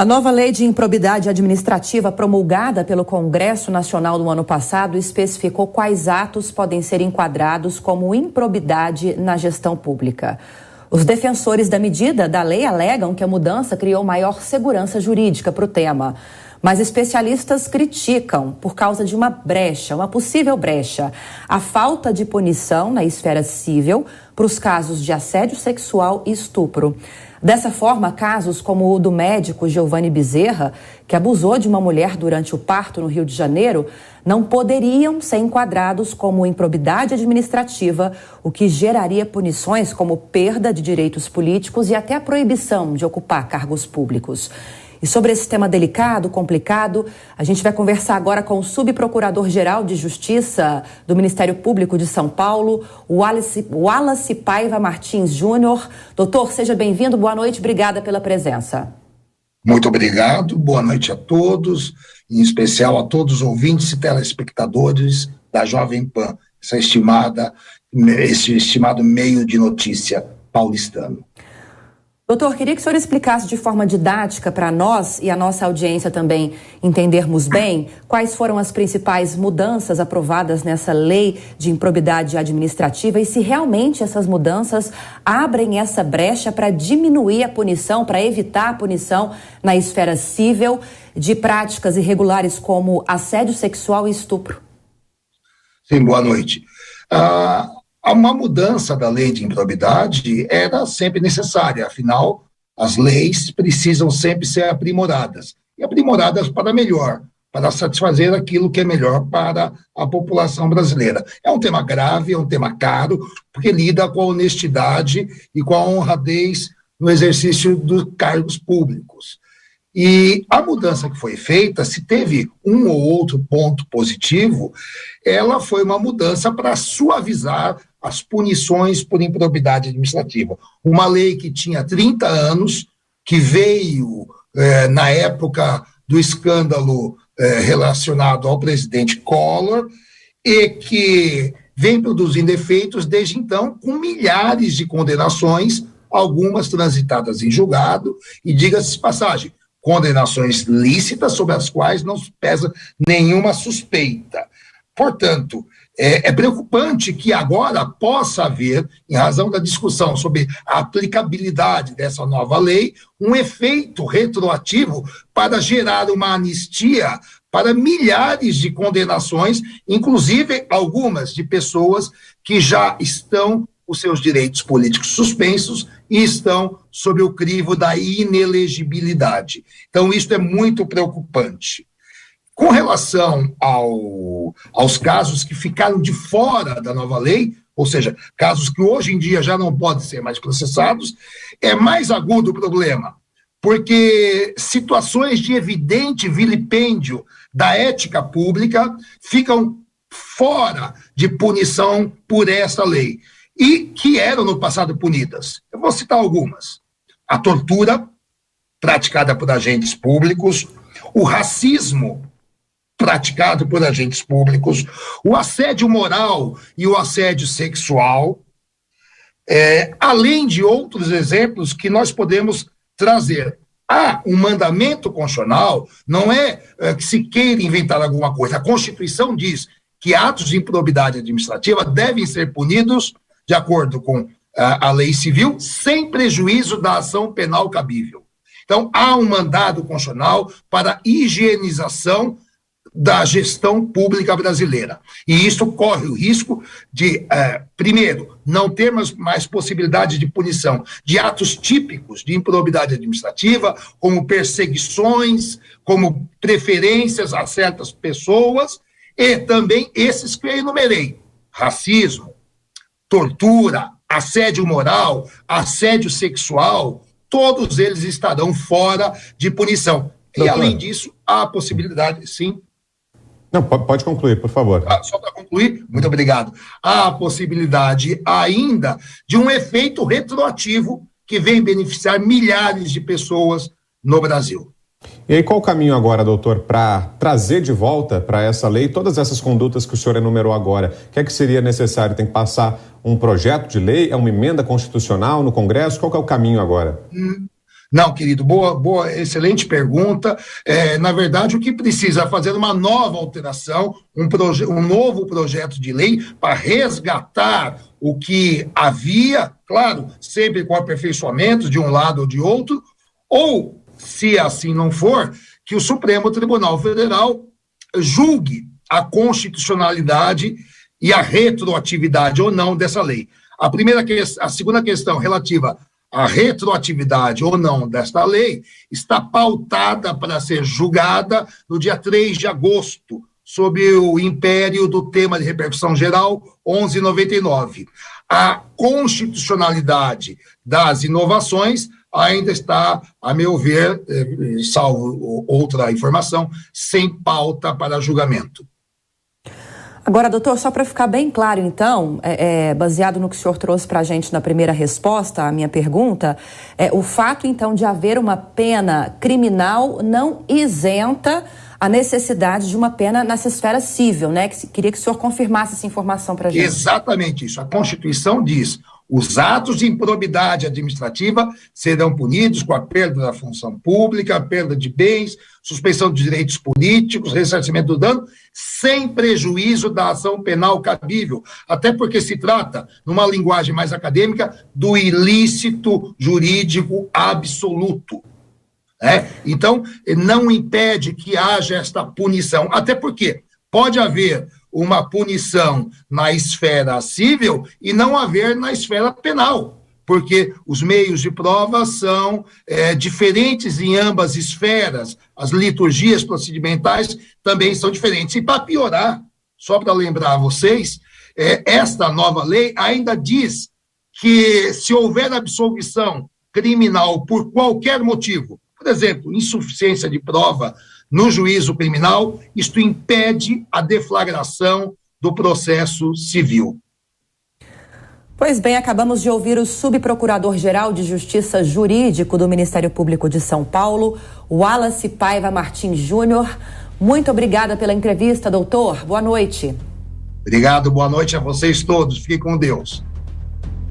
A nova lei de improbidade administrativa promulgada pelo Congresso Nacional no ano passado especificou quais atos podem ser enquadrados como improbidade na gestão pública. Os defensores da medida da lei alegam que a mudança criou maior segurança jurídica para o tema. Mas especialistas criticam por causa de uma possível brecha, a falta de punição na esfera civil para os casos de assédio sexual e estupro. Dessa forma, casos como o do médico Giovanni Bezerra, que abusou de uma mulher durante o parto no Rio de Janeiro, não poderiam ser enquadrados como improbidade administrativa, o que geraria punições como perda de direitos políticos e até a proibição de ocupar cargos públicos. E sobre esse tema delicado, complicado, a gente vai conversar agora com o subprocurador-geral de Justiça do Ministério Público de São Paulo, o Wallace Paiva Martins Júnior. Doutor, seja bem-vindo, boa noite, obrigada pela presença. Muito obrigado, boa noite a todos, em especial a todos os ouvintes e telespectadores da Jovem Pan, esse estimado meio de notícia paulistano. Doutor, queria que o senhor explicasse de forma didática para nós e a nossa audiência também entendermos bem quais foram as principais mudanças aprovadas nessa lei de improbidade administrativa e se realmente essas mudanças abrem essa brecha para diminuir a punição, para evitar a punição na esfera civil de práticas irregulares como assédio sexual e estupro. Sim, boa noite. Uma mudança da lei de improbidade era sempre necessária, afinal, as leis precisam sempre ser aprimoradas, e aprimoradas para melhor, para satisfazer aquilo que é melhor para a população brasileira. É um tema grave, é um tema caro, porque lida com a honestidade e com a honradez no exercício dos cargos públicos. E a mudança que foi feita, se teve um ou outro ponto positivo, ela foi uma mudança para suavizar as punições por improbidade administrativa. Uma lei que tinha 30 anos, que veio na época do escândalo relacionado ao presidente Collor, e que vem produzindo efeitos desde então, com milhares de condenações, algumas transitadas em julgado, e diga-se de passagem, condenações lícitas sobre as quais não pesa nenhuma suspeita. Portanto, é preocupante que agora possa haver, em razão da discussão sobre a aplicabilidade dessa nova lei, um efeito retroativo para gerar uma anistia para milhares de condenações, inclusive algumas de pessoas que já estão com seus direitos políticos suspensos e estão sob o crivo da inelegibilidade. Então, isso é muito preocupante. Com relação aos casos que ficaram de fora da nova lei, ou seja, casos que hoje em dia já não podem ser mais processados, é mais agudo o problema, porque situações de evidente vilipêndio da ética pública ficam fora de punição por essa lei, e que eram no passado punidas. Eu vou citar algumas. A tortura praticada por agentes públicos, o racismo praticado por agentes públicos, o assédio moral e o assédio sexual, além de outros exemplos que nós podemos trazer. Um mandamento constitucional não é que se queira inventar alguma coisa. A Constituição diz que atos de improbidade administrativa devem ser punidos de acordo com a lei civil, sem prejuízo da ação penal cabível. Então, há um mandado constitucional para a higienização da gestão pública brasileira. E isso corre o risco de, primeiro, não termos mais possibilidade de punição de atos típicos de improbidade administrativa, como perseguições, como preferências a certas pessoas, e também esses que eu enumerei: racismo, tortura, assédio moral, assédio sexual, todos eles estarão fora de punição. Doutor. E, além disso, há a possibilidade, sim. Não, pode concluir, por favor. Só para concluir, muito obrigado. Há a possibilidade ainda de um efeito retroativo que vem beneficiar milhares de pessoas no Brasil. E aí, qual o caminho agora, doutor, para trazer de volta para essa lei todas essas condutas que o senhor enumerou agora? O que é que seria necessário? Tem que passar um projeto de lei? É uma emenda constitucional no Congresso? Qual que é o caminho agora? Não, querido, boa, excelente pergunta. Na verdade, o que precisa é fazer uma nova alteração, um novo projeto de lei para resgatar o que havia, claro, sempre com aperfeiçoamentos de um lado ou de outro, ou, se assim não for, que o Supremo Tribunal Federal julgue a constitucionalidade e a retroatividade ou não dessa lei. A segunda questão relativa à retroatividade ou não desta lei está pautada para ser julgada no dia 3 de agosto, sob o império do tema de repercussão geral 1199. A constitucionalidade das inovações ainda está, a meu ver, salvo outra informação, sem pauta para julgamento. Agora, doutor, só para ficar bem claro, então, baseado no que o senhor trouxe para a gente na primeira resposta à minha pergunta, o fato, então, de haver uma pena criminal não isenta a necessidade de uma pena nessa esfera civil, né? Queria que o senhor confirmasse essa informação para a gente. Exatamente isso. A Constituição diz: os atos de improbidade administrativa serão punidos com a perda da função pública, a perda de bens, suspensão de direitos políticos, ressarcimento do dano, sem prejuízo da ação penal cabível. Até porque se trata, numa linguagem mais acadêmica, do ilícito jurídico absoluto. Então, não impede que haja esta punição. Até porque pode haver uma punição na esfera civil e não haver na esfera penal, porque os meios de prova são diferentes em ambas esferas, as liturgias procedimentais também são diferentes. E para piorar, só para lembrar a vocês, esta nova lei ainda diz que se houver absolvição criminal por qualquer motivo, por exemplo, insuficiência de prova no juízo criminal, isto impede a deflagração do processo civil. Pois bem, acabamos de ouvir o subprocurador-geral de Justiça Jurídico do Ministério Público de São Paulo, Wallace Paiva Martins Júnior. Muito obrigada pela entrevista, doutor. Boa noite. Obrigado, boa noite a vocês todos. Fiquem com Deus.